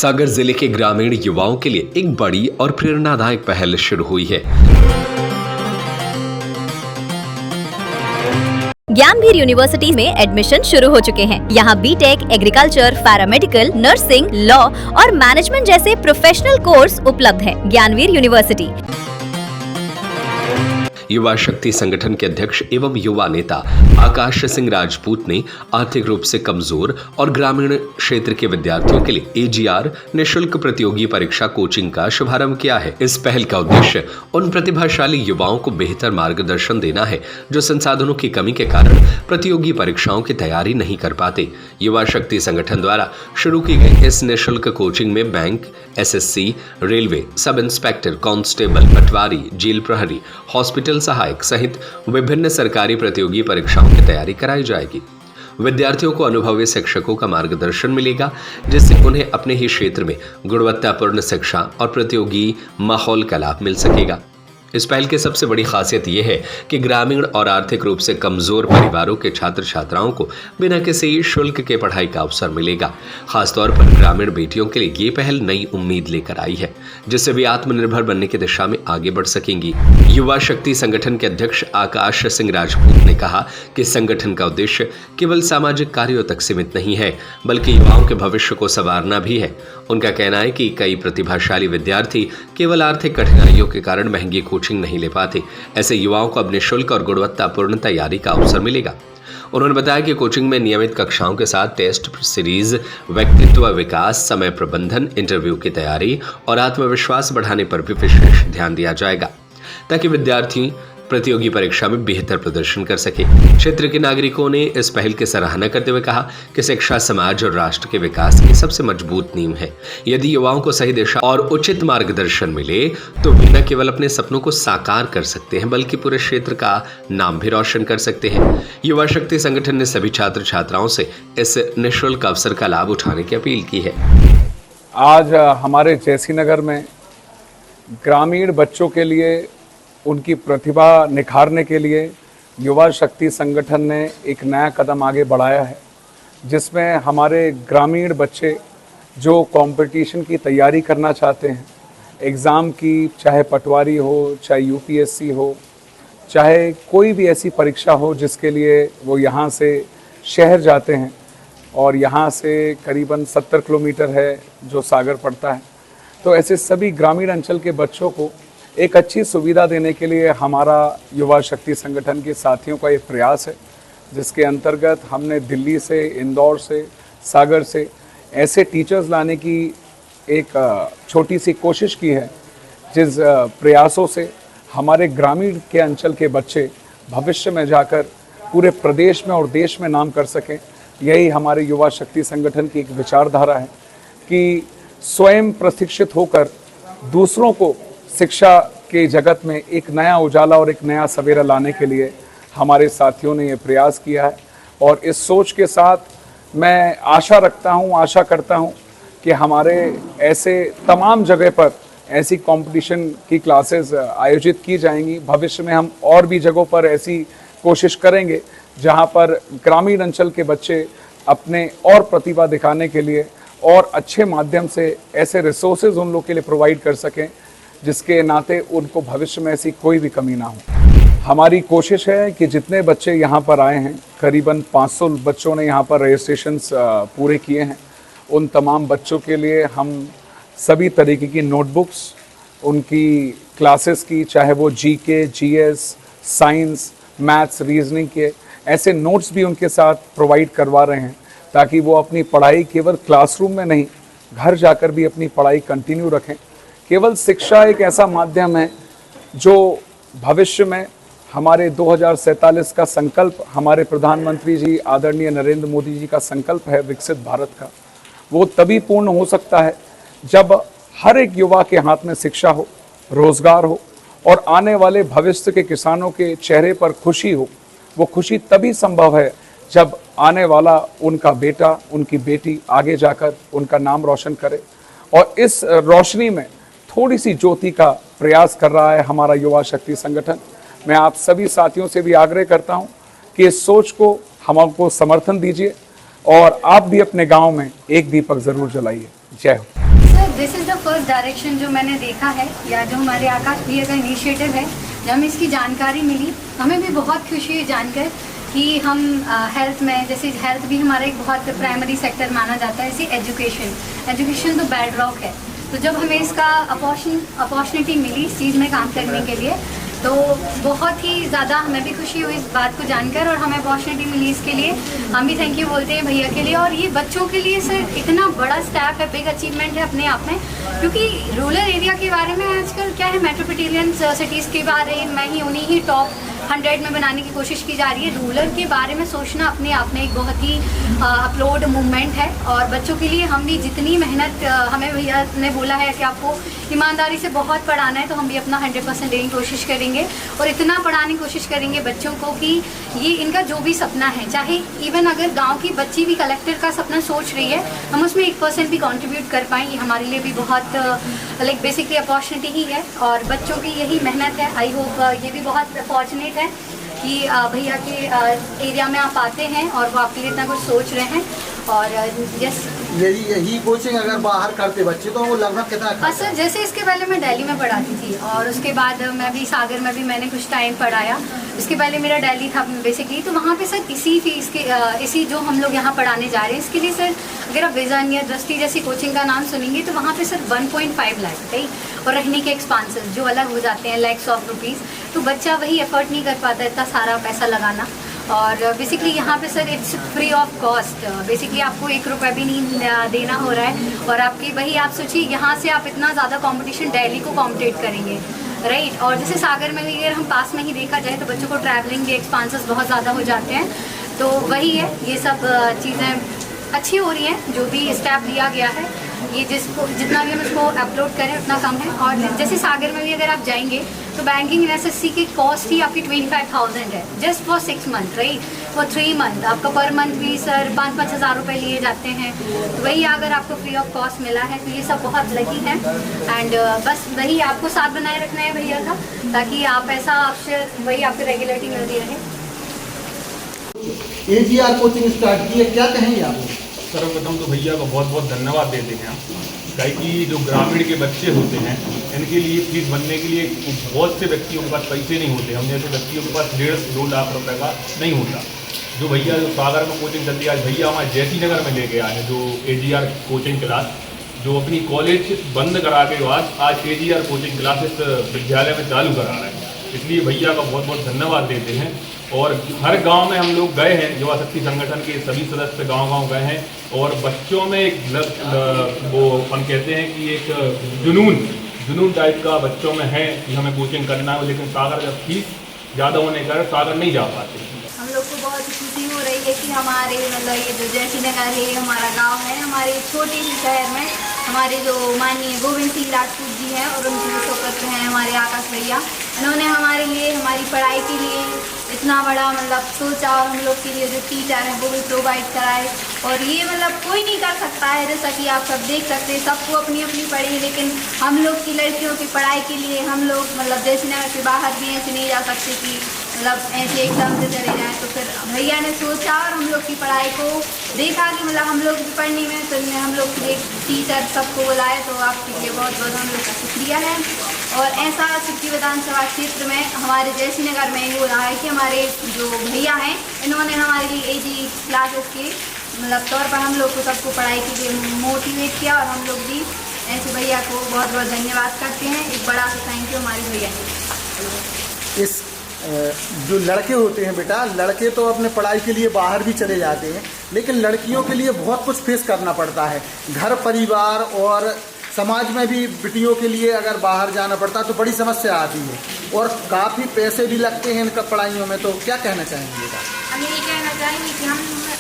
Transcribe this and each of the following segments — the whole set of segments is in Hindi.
सागर जिले के ग्रामीण युवाओं के लिए एक बड़ी और प्रेरणादायक पहल शुरू हुई है। ज्ञानवीर यूनिवर्सिटी में एडमिशन शुरू हो चुके हैं। यहाँ BTech, agriculture, paramedical, nursing, law और मैनेजमेंट जैसे प्रोफेशनल कोर्स उपलब्ध हैं। ज्ञानवीर यूनिवर्सिटी। युवा शक्ति संगठन के अध्यक्ष एवं युवा नेता आकाश सिंह राजपूत ने आर्थिक रूप से कमजोर और ग्रामीण क्षेत्र के विद्यार्थियों के लिए एजीआर निःशुल्क प्रतियोगी परीक्षा कोचिंग का शुभारंभ किया है। इस पहल का उद्देश्य उन प्रतिभाशाली युवाओं को बेहतर मार्गदर्शन देना है जो संसाधनों की कमी के कारण प्रतियोगी परीक्षाओं की तैयारी नहीं कर पाते। युवा शक्ति संगठन द्वारा शुरू की गई इस निःशुल्क कोचिंग में bank, SSC, railway, sub inspector, constable, patwari, jail प्रहरी, हॉस्पिटल सहायक सहित विभिन्न सरकारी प्रतियोगी परीक्षाओं की तैयारी कराई जाएगी। विद्यार्थियों को अनुभवी शिक्षकों का मार्गदर्शन मिलेगा जिससे उन्हें अपने ही क्षेत्र में गुणवत्तापूर्ण शिक्षा और प्रतियोगी माहौल का लाभ मिल सकेगा। इस पहल की सबसे बड़ी खासियत यह है कि ग्रामीण और आर्थिक रूप से कमजोर परिवारों के छात्र छात्राओं को बिना किसी शुल्क के पढ़ाई का अवसर मिलेगा। खासतौर पर ग्रामीण बेटियों के लिए ये पहल नई उम्मीद लेकर आई है जिससे वे आत्मनिर्भर बनने की दिशा में आगे बढ़ सकेंगी। युवा शक्ति संगठन के अध्यक्ष आकाश सिंह राजपूत ने कहा कि संगठन का उद्देश्य केवल सामाजिक कार्यों तक सीमित नहीं है बल्कि युवाओं के भविष्य को संवारना भी है। उनका कहना है कि कई प्रतिभाशाली विद्यार्थी केवल आर्थिक कठिनाइयों के कारण महंगी कोचिंग नहीं ले पाते। ऐसे युवाओं को अपने शुल्क और गुणवत्तापूर्ण तैयारी का अवसर मिलेगा। उन्होंने बताया कि कोचिंग में नियमित कक्षाओं के साथ टेस्ट सीरीज, व्यक्तित्व विकास, समय प्रबंधन, इंटरव्यू की तैयारी और आत्मविश्वास बढ़ाने पर भी विशेष ध्यान दिया जाएगा ताकि विद्यार्थी प्रतियोगी परीक्षा में बेहतर प्रदर्शन कर सके। क्षेत्र के नागरिकों ने इस पहल की सराहना करते हुए कहा कि शिक्षा समाज और राष्ट्र के विकास की सबसे मजबूत नींव है। यदि युवाओं को सही दिशा और उचित मार्गदर्शन मिले तो वे न केवल अपने सपनों को साकार कर सकते हैं बल्कि पूरे क्षेत्र का नाम भी रोशन कर सकते हैं। युवा शक्ति संगठन ने सभी छात्र छात्राओं से इस निःशुल्क अवसर का लाभ उठाने की अपील की है। आज हमारे जयसी नगर में ग्रामीण बच्चों के लिए उनकी प्रतिभा निखारने के लिए युवा शक्ति संगठन ने एक नया कदम आगे बढ़ाया है जिसमें हमारे ग्रामीण बच्चे जो कंपटीशन की तैयारी करना चाहते हैं, एग्ज़ाम की, चाहे पटवारी हो, चाहे यूपीएससी हो, चाहे कोई भी ऐसी परीक्षा हो जिसके लिए वो यहाँ से शहर जाते हैं और यहाँ से करीबन 70 किलोमीटर है जो सागर पड़ता है। तो ऐसे सभी ग्रामीण अंचल के बच्चों को एक अच्छी सुविधा देने के लिए हमारा युवा शक्ति संगठन के साथियों का एक प्रयास है जिसके अंतर्गत हमने दिल्ली से, इंदौर से, सागर से ऐसे टीचर्स लाने की एक छोटी सी कोशिश की है जिस प्रयासों से हमारे ग्रामीण के अंचल के बच्चे भविष्य में जाकर पूरे प्रदेश में और देश में नाम कर सकें। यही हमारे युवा शक्ति संगठन की एक विचारधारा है कि स्वयं प्रशिक्षित होकर दूसरों को शिक्षा के जगत में एक नया उजाला और एक नया सवेरा लाने के लिए हमारे साथियों ने ये प्रयास किया है। और इस सोच के साथ मैं आशा करता हूँ कि हमारे ऐसे तमाम जगह पर ऐसी कंपटीशन की क्लासेस आयोजित की जाएंगी। भविष्य में हम और भी जगहों पर ऐसी कोशिश करेंगे जहाँ पर ग्रामीण अंचल के बच्चे अपने और प्रतिभा दिखाने के लिए और अच्छे माध्यम से ऐसे रिसोर्सेज उन लोग के लिए प्रोवाइड कर सकें जिसके नाते उनको भविष्य में ऐसी कोई भी कमी ना हो। हमारी कोशिश है कि जितने बच्चे यहाँ पर आए हैं, करीबन 500 बच्चों ने यहाँ पर रजिस्ट्रेशंस पूरे किए हैं, उन तमाम बच्चों के लिए हम सभी तरीके की नोटबुक्स, उनकी क्लासेस की, चाहे वो GK, GS, science, maths, reasoning के ऐसे नोट्स भी उनके साथ प्रोवाइड करवा रहे हैं ताकि वो अपनी पढ़ाई केवल क्लासरूम में नहीं, घर जाकर भी अपनी पढ़ाई कंटिन्यू रखें। केवल शिक्षा एक ऐसा माध्यम है जो भविष्य में हमारे 2047 का संकल्प, हमारे प्रधानमंत्री जी आदरणीय नरेंद्र मोदी जी का संकल्प है विकसित भारत का, वो तभी पूर्ण हो सकता है जब हर एक युवा के हाथ में शिक्षा हो, रोजगार हो और आने वाले भविष्य के किसानों के चेहरे पर खुशी हो। वो खुशी तभी संभव है जब आने वाला उनका बेटा, उनकी बेटी आगे जाकर उनका नाम रोशन करे। और इस रोशनी में थोड़ी सी ज्योति का प्रयास कर रहा है हमारा युवा शक्ति संगठन। मैं आप सभी साथियों से भी आग्रह करता हूं कि इस सोच को हमको समर्थन दीजिए और आप भी अपने गांव में एक दीपक जरूर जलाइए। जय हो। Sir this is the first direction जो मैंने देखा है, या जो हमारे आकाश भैया का इनिशिएटिव है। जब हमें इसकी जानकारी मिली हमें भी बहुत खुशी हुई जानकर कि हम हेल्थ में, जैसे हेल्थ भी हमारा एक बहुत प्राइमरी सेक्टर माना जाता है, ऐसे एजुकेशन तो बेड रॉक है। तो जब हमें इसका अपॉर्चुनिटी मिली इस चीज़ में काम करने के लिए, तो बहुत ही ज़्यादा हमें भी खुशी हुई इस बात को जानकर, और हमें अपॉर्चुनिटी मिली इसके लिए हम भी थैंक यू बोलते हैं भैया के लिए। और ये बच्चों के लिए सर इतना बड़ा स्टेप है, बिग अचीवमेंट है अपने आप में, क्योंकि रूरल एरिया के बारे में आजकल क्या है, मेट्रोपोलिटन सिटीज़ के बारे में ही उन्हीं ही टॉप 100 में बनाने की कोशिश की जा रही है। रूरल के बारे में सोचना अपने आप में एक बहुत ही अपलोड मूवमेंट है। और बच्चों के लिए हम भी जितनी मेहनत, हमें भैया ने बोला है कि आपको ईमानदारी से बहुत पढ़ाना है, तो हम भी अपना 100% देने की कोशिश करेंगे और इतना पढ़ाने की कोशिश करेंगे बच्चों को कि ये इनका जो भी सपना है, चाहे इवन अगर गाँव की बच्ची भी कलेक्टर का सपना सोच रही है, हम उसमें 1% भी कॉन्ट्रीब्यूट कर पाएँ, ये हमारे लिए भी बहुत लाइक बेसिकली अपॉर्चुनिटी ही है। और बच्चों की यही मेहनत है। आई होप ये भी बहुत फॉर्चुनेट है कि भैया के एरिया में आप आते हैं और वो आपके लिए इतना कुछ सोच रहे हैं। और यस, यही कोचिंग अगर बाहर करते बच्चे तो वो लगभग कितना सर, जैसे इसके पहले मैं दिल्ली में पढ़ाती थी और उसके बाद मैं भी सागर में भी मैंने कुछ टाइम पढ़ाया। इसके पहले मेरा दिल्ली था बेसिकली, तो वहाँ पे सर इसी फीस के इसी जो हम लोग यहाँ पढ़ाने जा रहे हैं, इसके लिए सर अगर आप विजन या दृष्टि जैसी कोचिंग का नाम सुनेंगे तो वहाँ पे सर 1.5 लाख है, और रहने के एक्सपेंसेस जो अलग हो जाते हैं लैक्स ऑफ रुपीज़, तो बच्चा वही एफर्ट नहीं कर पाता इतना सारा पैसा लगाना। और बेसिकली यहाँ पे sir it's free of cost, basically आपको 1 रुपये भी नहीं देना हो रहा है। और आपकी वही आप सोचिए, यहाँ से आप इतना ज़्यादा कंपटीशन दिल्ली को कॉम्पिटेट करेंगे, राइट। और जैसे सागर में भी अगर हम पास में ही देखा जाए तो बच्चों को ट्रैवलिंग के एक्सपेंसेस बहुत ज़्यादा हो जाते हैं। तो वही है, ये सब चीज़ें अच्छी हो रही हैं, जो भी स्टेप लिया गया है, ये जिसको जितना भी हम इसको अपलोड करें उतना कम है। और जैसे सागर में भी अगर आप जाएंगे तो बैंकिंग एसएससी की कॉस्ट ही आपकी 25,000 है just for 6 month, right. For 3 month आपका पर मंथ भी सर 5-5 हज़ार रुपये लिए जाते हैं। तो वही अगर आपको फ्री ऑफ कॉस्ट मिला है तो ये सब बहुत लकी है। एंड बस वही आपको साथ बनाए रखना है भैया का, ताकि आप ऐसा आपसे वही आपको रेगुलेटिंग मिलती रहे। AGR कोचिंग स्टार्ट की है, क्या कहेंगे आप? सर्वप्रथम तो भैया को बहुत बहुत धन्यवाद देते हैं हम, काहे कि जो ग्रामीण के बच्चे होते हैं इनके लिए फीस भरने के लिए बहुत से व्यक्तियों के पास पैसे नहीं होते। हम जैसे व्यक्तियों के पास 1.5-2 लाख रुपए का नहीं होता। जो भैया जो सागर में कोचिंग चलती है, आज भैया हमारे जैसी नगर में लेके आए हैं जो AGR कोचिंग क्लास, जो अपनी कॉलेज बंद करा के आज AGR कोचिंग क्लास इस विद्यालय में चालू करा रहे हैं। इसलिए भैया का बहुत बहुत धन्यवाद देते हैं। और हर गांव में हम लोग गए हैं, युवा शक्ति संगठन के सभी सदस्य गांव-गांव गए हैं, और बच्चों में एक वो हम कहते हैं कि एक जुनून टाइप का बच्चों में है कि हमें कोचिंग करना है। लेकिन सागर जब फीस ज़्यादा होने का सागर नहीं जा पाते। हम लोग को बहुत खुशी हो रही है कि हमारे मतलब ये जो जैसी नगर है, हमारा गांव है, हमारे छोटे ही शहर में हमारे जो माननीय गोविंद सिंह राजपूत जी हैं और उनके जो शौकत हैं हमारे आकाश भैया, इन्होंने हमारे लिए हमारी पढ़ाई के लिए इतना बड़ा मतलब सोचा, और हम लोग के लिए जो टीचर हैं वो भी प्रोवाइड कराए। और ये मतलब कोई नहीं कर सकता है, जैसा कि आप सब देख सकते हैं, सबको अपनी अपनी पढ़ी, लेकिन हम लोग की लड़कियों की पढ़ाई के लिए हम लोग मतलब जैसे नगर के बाहर भी ऐसे नहीं जा सकते कि मतलब ऐसे एकदम से चले जाएँ। तो फिर भैया ने सोचा और हम लोग की पढ़ाई को देखा कि मतलब हम लोग भी पढ़ने में, तो हम लोग के टीचर सबको बुलाए। तो आपके लिए बहुत बहुत हम लोग का शुक्रिया है। और ऐसा सिक्की विधानसभा क्षेत्र में हमारे जैसी नगर में हो रहा है कि हमारे जो भैया हैं इन्होंने हमारे लिए AG क्लासेस के मतलब तौर पर हम लोग को सबको पढ़ाई के लिए मोटिवेट किया, और हम लोग भी ऐसे भैया को बहुत बहुत धन्यवाद करते हैं। एक बड़ा सा थैंक यू हमारे भैया ने। इस जो लड़के होते हैं बेटा, लड़के तो अपने पढ़ाई के लिए बाहर भी चले जाते हैं, लेकिन लड़कियों के लिए बहुत कुछ फेस करना पड़ता है। घर परिवार और समाज में भी बेटियों के लिए अगर बाहर जाना पड़ता है तो बड़ी समस्या आती है, और काफ़ी पैसे भी लगते हैं इनका पढ़ाइयों में। तो क्या कहना चाहेंगे बेटा? हम यही कहना चाहेंगे कि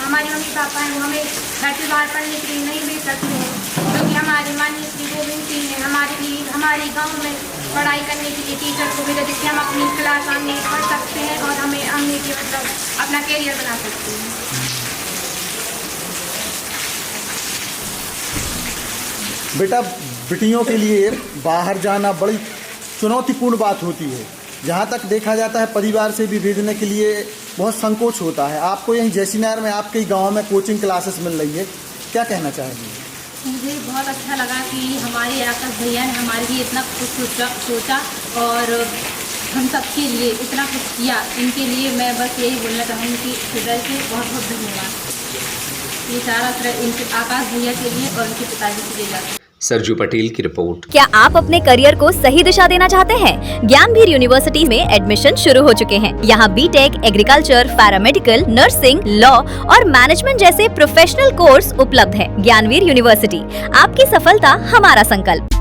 हमारे मम्मी पापा हैं वो हमें घर से बाहर पढ़ने के लिए नहीं भेज सकते हैं, क्योंकि हमारे माननीय श्री गोविंद सिंह ने हमारे लिए हमारे गाँव में पढ़ाई करने के लिए टीचर को भेजा, जिससे हम अपनी क्लास आगे पढ़ सकते हैं और हमें आगे के मतलब अपना कैरियर बना सकते हैं। बेटा, बेटियों के लिए बाहर जाना बड़ी चुनौतीपूर्ण बात होती है। जहाँ तक देखा जाता है परिवार से भी भेजने के लिए बहुत संकोच होता है। आपको यहीं जैसी नगर में आपके गांव में कोचिंग क्लासेस मिल रही है, क्या कहना चाहेंगे? मुझे बहुत अच्छा लगा कि हमारे आकाश भैया ने हमारे लिए इतना कुछ सोचा और हम सबके लिए इतना कुछ किया। इनके लिए मैं बस यही बोलना चाहूँगी कि हृदय से बहुत बहुत धन्यवाद। ये सारा श्रेय इनके आकाश भैया के लिए और उनके पिताजी के लिए जाता है। सरजू पटेल की रिपोर्ट। क्या आप अपने करियर को सही दिशा देना चाहते हैं? ज्ञानवीर यूनिवर्सिटी में एडमिशन शुरू हो चुके हैं। यहाँ BTech, agriculture, paramedical, nursing, law और मैनेजमेंट जैसे प्रोफेशनल कोर्स उपलब्ध है। ज्ञानवीर यूनिवर्सिटी, आपकी सफलता हमारा संकल्प।